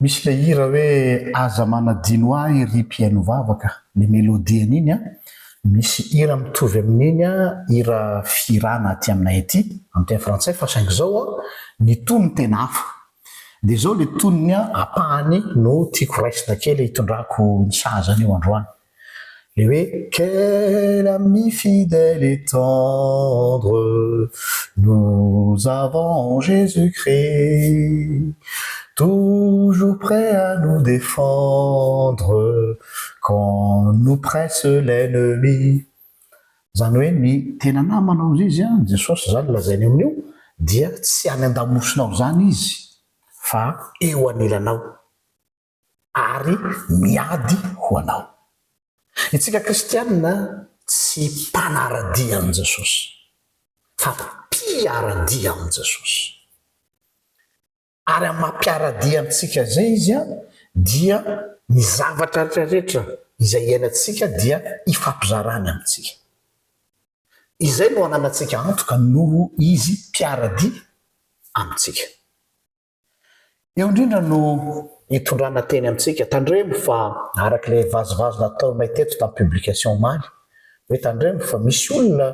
misy le hira hoe aza manadino ahy iry mpiaino vavaka le melodiany iny a misy hira mitovy amin'iny a hira firana aty aminay aty amin'ny teny frantsay fa saingy zao a ny tony tena hafa de zao le toniny a apahany no tiako raisina kely hitondrako ny sazany eo androany le hoe quel ami fidèle et tendre nous avons Jésus-Christ toujours prêt à nous défendre quand nous presse l'ennemi. Zany hoe ny tena namanao izy a Jesosy zany lazainy amin'io dia tsy any an-damosinao zany izy fa eo anilanao ary miady ho anao. Itsika kristianina tsy mpanaradia amin' Jesosy fa mpiaradia amin' Jesosy. Ary amin'ny mampiaradia amintsika zay izy a dia ny zavatra rehetrarehetra izay iainantsika dia ifampizarany amintsika. Izay no ananantsika antoka no izy mpiaradia amintsika. Eo indrindra no hitondrana teny amintsika tandremo fa arak'ilay vazovazo natao may teto tamin'ny publication maly hoe tandremo fa misy olona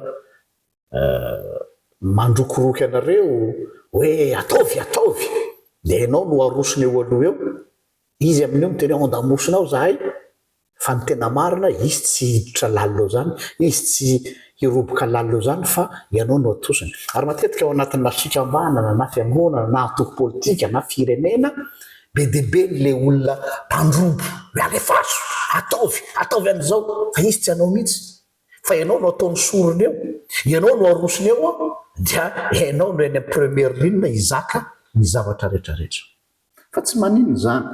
mandrokoroky anareo hoe ataovy dia ianao no arosony eo aloha eo izy amin'io miteny hoe andamosinao zahay fa ny tena marina izy tsy hiditra lalao zany izy tsy hiroboka lalao zany fa ianao no atosiny. Ary matetika ao anatin'ny fikambanana na fiangonana na antoko politika na firenena be dia be le olona mpandrobo hoe alefaso ataovy an'izao fa izy tsy anao mihitsy fa ianao no ataony sorony eo ianao no arosony eo a dia ianao no eny amin'ny première ligne izaka ny zavatra rehetrarehetra fa tsy manino zany.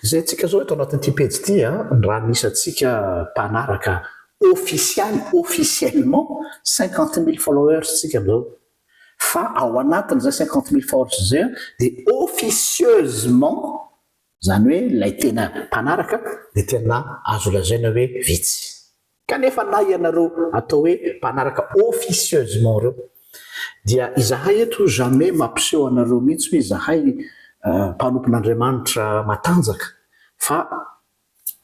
Zay tsika zao eto anatin'ity pejy ity a raha nisy atsika mpanaraka officiellement 50 000 followers tsika am'izao fa ao anatin'izay 50 000 followers zay dia officieusement zany hoe lay tena mpanaraka dia tena azo lazaina hoe vitsy kanefa na ianareo atao hoe mpanaraka officieusement reo dia izahay eto jamais mampiseho anareo mihitsy hoe izahay mpanompon'Andriamanitra matanjaka fa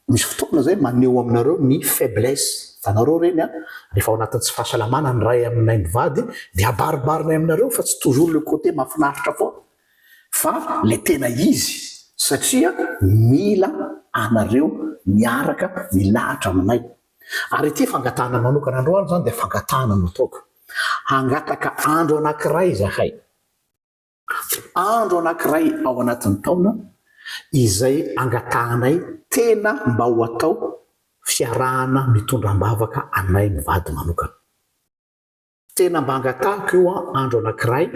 misy fotoana zay maneho aminareo ny faiblesse fanareo reny a rehefa ao anatin'ny tsy fahasalamana ny ray aminay mivady dia abaribarinay aminareo fa tsy toujours le côté mahafinaritra foa fa le tena izy satria mila anareo miaraka milahatra aminay. Ary ity fangatahana manokana androany zany dia fangatahana nataoko hangataka andro anankiray izahay andro anankiray ao anatin'ny taona izay angatahanay tena mba ho atao fiarahana mitondram-bavaka anay mivady manokana. Tena mba angatahako io andro anankiray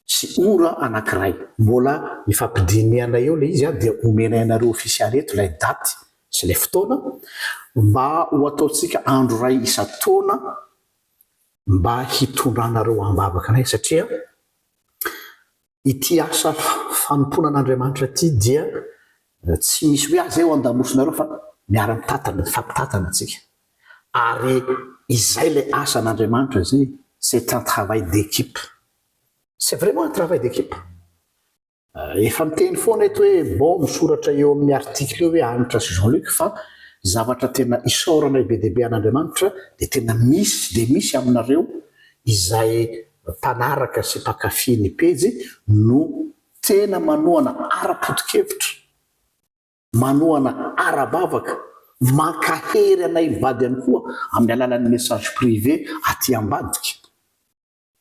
sy ora anankiray mbola ifampidiniana eo le izy a dia omenay anareo ofisialy eto ilay daty sy ilay fotoana mba ho ataontsika andro ray isan-taona mba hitondranareo am-bavaka anay satria ity asa fanomponan'Andriamanitra ity dia tsy misy hoe aza eo andamosinareo fa miara-mitatana fampitatana antsika ary izay le asan'Andriamanitra zay c'est un travail d'équipe. C'est vraiment un travail d'équipe. Efa miteny foana eto hoe bon misoratra eo amin'ny article eo hoe Anitra sy Jean-Luc fa zavatra tena isaorana be dia be an'Andriamanitra dia tena misy aminareo izay mpanaraka sy mpankafy ny pejy no tena manohana ara-potokevitra manohana ara-bavaka mankahery anay mivady ihany koa amin'ny alalan'ny message privé aty ambadika.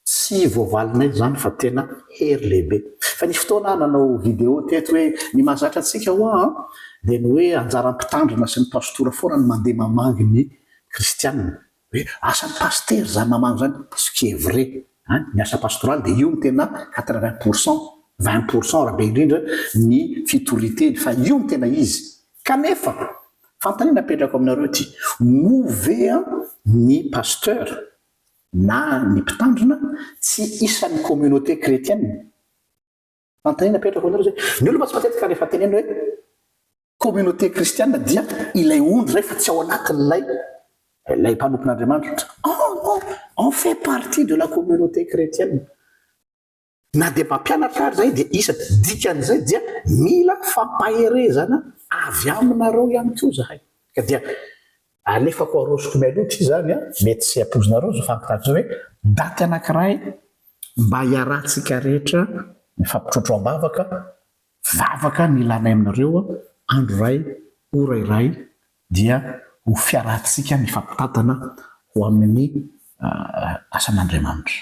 Tsy voavalinay zany fa tena hery lehibe. Fa nisy fotoana nanao vidéo teto hoe ny mahazatra antsika hoa dia ny hoe anjaram-pitandrina sy ny pastora foana ny mandeha mamangy ny kristianina hoe asan'ny paster zany mamangy zany ce qui est vrai ny asa pastoraly dia io no tena 80% 20% raha be indrindra ny fitoriteny fa io no tena izy kanefa fantanina apetrako aminareo ity move ny pasteur na ny mpitandrina tsy isan'ny communauté chrétienne. Fantanina apetrako aminareo zay ny olo tsy matetika rehefa tenena hoe communauté kristianina dia ilay ondry rehefa tsy ao anatin'ilay mpanompon'Andriamanitra on fait partie de la communauté chrétienne na dia mpampianatra ary zay dia isa dikan'izay dia mila fampaherezana avy aminareo ihany koa zahay ka dia alefako arosoko mialoatra izy zany a mety sy apozinareo zo fankitako zao hoe daty anankiray mba hiarahantsika rehetra mifampitrotro am-bavaka vavaka ny ilanay aminareo andro ray ora iray dia ho fiarahantsika mifampitatana ho amin'ny asan'Andriamanitra.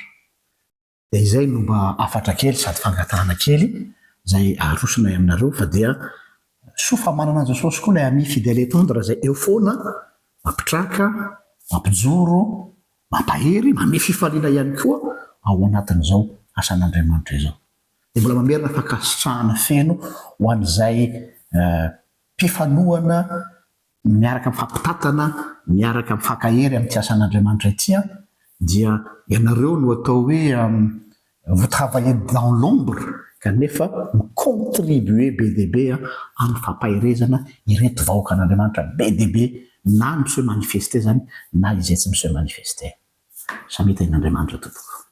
Dia izay no mba afatra kely sady fangatahana kely zay arosonay aminareo fa dia sofa manana an'izao saosy koa ilay ami fidèle et tendre zay eo foana mampitraka, mampijoro, mampahery, manome fifaliana ihany koa ao anatin'izao asan'Andriamanitra izao. Dia mbola mamerina fankasitrahana feno ho an'izay mpifanohana miaraka mifampitatana, miaraka mifankahery amin'ity asan'Andriamanitra ity dia ianareo no atao hoe vous travaillez dans l'ombre kanefa micontribuer be dia be amin'ny fampaherezana ireto vahoaka an'Andriamanitra be dia be na miseho manifester zany na izay tsy miseho manifester. Samita in'Andriamanitra tompoko.